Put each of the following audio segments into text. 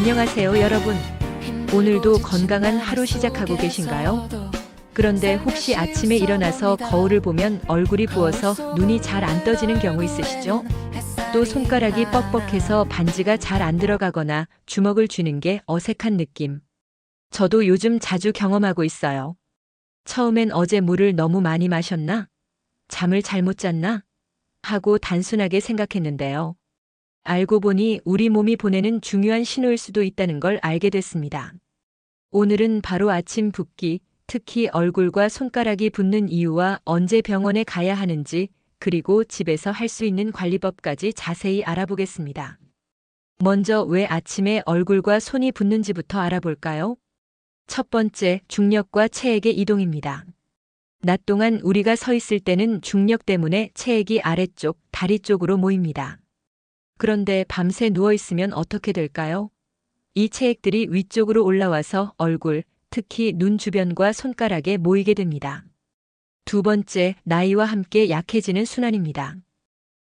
안녕하세요, 여러분. 오늘도 건강한 하루 시작하고 계신가요? 그런데 혹시 아침에 일어나서 거울을 보면 얼굴이 부어서 눈이 잘 안 떠지는 경우 있으시죠? 또 손가락이 뻑뻑해서 반지가 잘 안 들어가거나 주먹을 쥐는 게 어색한 느낌. 저도 요즘 자주 경험하고 있어요. 처음엔 어제 물을 너무 많이 마셨나? 잠을 잘못 잤나? 하고 단순하게 생각했는데요. 알고 보니 우리 몸이 보내는 중요한 신호일 수도 있다는 걸 알게 됐습니다. 오늘은 바로 아침 붓기, 특히 얼굴과 손가락이 붓는 이유와 언제 병원에 가야 하는지, 그리고 집에서 할 수 있는 관리법까지 자세히 알아보겠습니다. 먼저 왜 아침에 얼굴과 손이 붓는지부터 알아볼까요? 첫 번째, 중력과 체액의 이동입니다. 낮 동안 우리가 서 있을 때는 중력 때문에 체액이 아래쪽, 다리 쪽으로 모입니다. 그런데 밤새 누워있으면 어떻게 될까요? 이 체액들이 위쪽으로 올라와서 얼굴, 특히 눈 주변과 손가락에 모이게 됩니다. 두 번째, 나이와 함께 약해지는 순환입니다.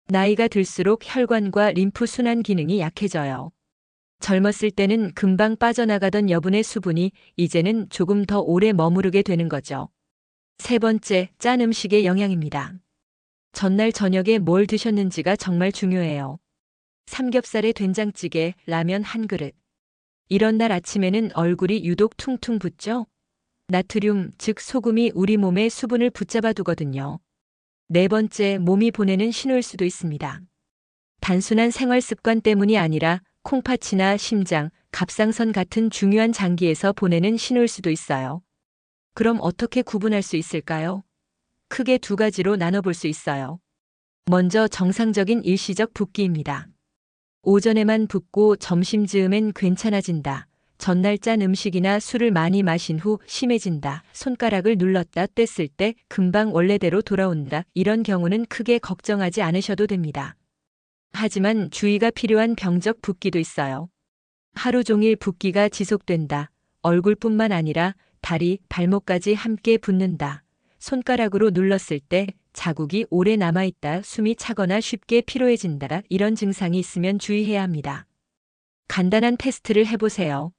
나이가 들수록 혈관과 림프 순환 기능이 약해져요. 젊었을 때는 금방 빠져나가던 여분의 수분이 이제는 조금 더 오래 머무르게 되는 거죠. 세 번째, 짠 음식의 영향입니다. 전날 저녁에 뭘 드셨는지가 정말 중요해요. 삼겹살에 된장찌개, 라면 한 그릇. 이런 날 아침에는 얼굴이 유독 퉁퉁 붓죠? 나트륨, 즉 소금이 우리 몸의 수분을 붙잡아 두거든요. 네 번째, 몸이 보내는 신호일 수도 있습니다. 단순한 생활 습관 때문이 아니라 콩팥이나 심장, 갑상선 같은 중요한 장기에서 보내는 신호일 수도 있어요. 그럼 어떻게 구분할 수 있을까요? 크게 두 가지로 나눠볼 수 있어요. 먼저 정상적인 일시적 붓기입니다. 오전에만 붓고 점심즈음엔 괜찮아진다. 전날 짠 음식이나 술을 많이 마신 후 심해진다. 손가락을 눌렀다 뗐을 때 금방 원래대로 돌아온다. 이런 경우는 크게 걱정하지 않으셔도 됩니다. 하지만 주의가 필요한 병적 붓기도 있어요. 하루 종일 붓기가 지속된다. 얼굴뿐만 아니라 다리, 발목까지 함께 붓는다. 손가락으로 눌렀을 때 자국이 오래 남아있다. 숨이 차거나 쉽게 피로해진다. 이런 증상이 있으면 주의해야 합니다. 간단한 테스트를 해보세요.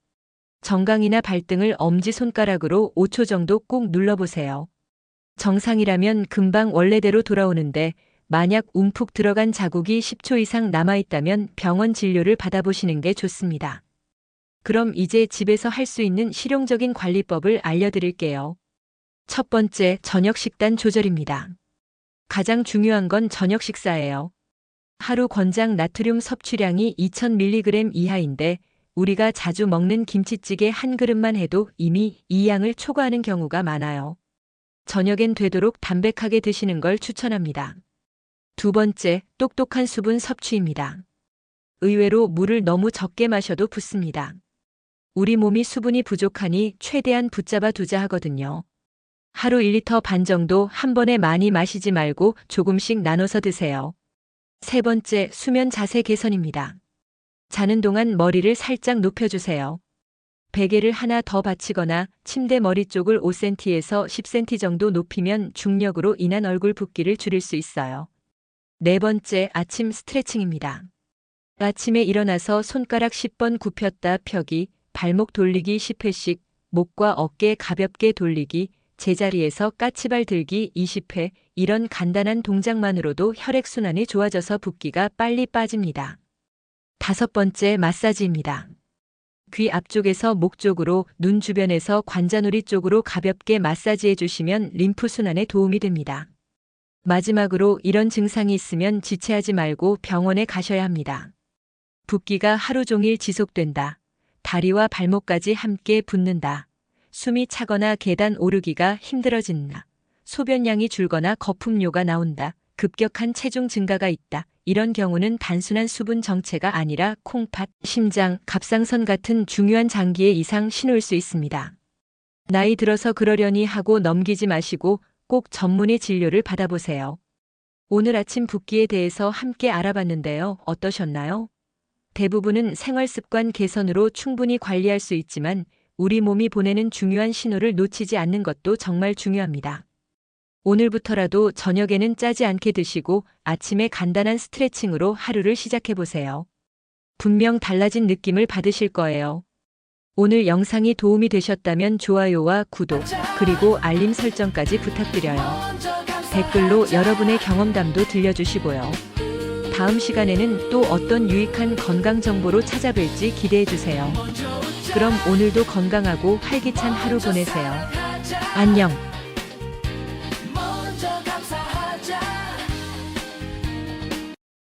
정강이나 발등을 엄지손가락으로 5초 정도 꾹 눌러보세요. 정상이라면 금방 원래대로 돌아오는데 만약 움푹 들어간 자국이 10초 이상 남아있다면 병원 진료를 받아보시는 게 좋습니다. 그럼 이제 집에서 할 수 있는 실용적인 관리법을 알려드릴게요. 첫 번째, 저녁 식단 조절입니다. 가장 중요한 건 저녁 식사예요. 하루 권장 나트륨 섭취량이 2000mg 이하인데 우리가 자주 먹는 김치찌개 한 그릇만 해도 이미 이 양을 초과하는 경우가 많아요. 저녁엔 되도록 담백하게 드시는 걸 추천합니다. 두 번째, 똑똑한 수분 섭취입니다. 의외로 물을 너무 적게 마셔도 붓습니다. 우리 몸이 수분이 부족하니 최대한 붙잡아 두자 하거든요. 하루 1리터 반 정도 한 번에 많이 마시지 말고 조금씩 나눠서 드세요. 세 번째, 수면 자세 개선입니다. 자는 동안 머리를 살짝 높여주세요. 베개를 하나 더 받치거나 침대 머리 쪽을 5cm에서 10cm 정도 높이면 중력으로 인한 얼굴 붓기를 줄일 수 있어요. 네 번째, 아침 스트레칭입니다. 아침에 일어나서 손가락 10번 굽혔다 펴기, 발목 돌리기 10회씩, 목과 어깨 가볍게 돌리기, 제자리에서 까치발 들기 20회, 이런 간단한 동작만으로도 혈액순환이 좋아져서 붓기가 빨리 빠집니다. 다섯 번째, 마사지입니다. 귀 앞쪽에서 목 쪽으로, 눈 주변에서 관자놀이 쪽으로 가볍게 마사지해 주시면 림프 순환에 도움이 됩니다. 마지막으로 이런 증상이 있으면 지체하지 말고 병원에 가셔야 합니다. 붓기가 하루 종일 지속된다. 다리와 발목까지 함께 붓는다. 숨이 차거나 계단 오르기가 힘들어진다. 소변량이 줄거나 거품료가 나온다. 급격한 체중 증가가 있다. 이런 경우는 단순한 수분 정체가 아니라 콩팥, 심장, 갑상선 같은 중요한 장기의 이상 신호일 수 있습니다. 나이 들어서 그러려니 하고 넘기지 마시고 꼭 전문의 진료를 받아보세요. 오늘 아침 붓기에 대해서 함께 알아봤는데요. 어떠셨나요? 대부분은 생활 습관 개선으로 충분히 관리할 수 있지만 우리 몸이 보내는 중요한 신호를 놓치지 않는 것도 정말 중요합니다. 오늘부터라도 저녁에는 짜지 않게 드시고 아침에 간단한 스트레칭으로 하루를 시작해보세요. 분명 달라진 느낌을 받으실 거예요. 오늘 영상이 도움이 되셨다면 좋아요와 구독, 그리고 알림 설정까지 부탁드려요. 댓글로 여러분의 경험담도 들려주시고요. 다음 시간에는 또 어떤 유익한 건강 정보로 찾아뵐지 기대해주세요. 그럼 오늘도 건강하고 활기찬 하루 보내세요. 안녕.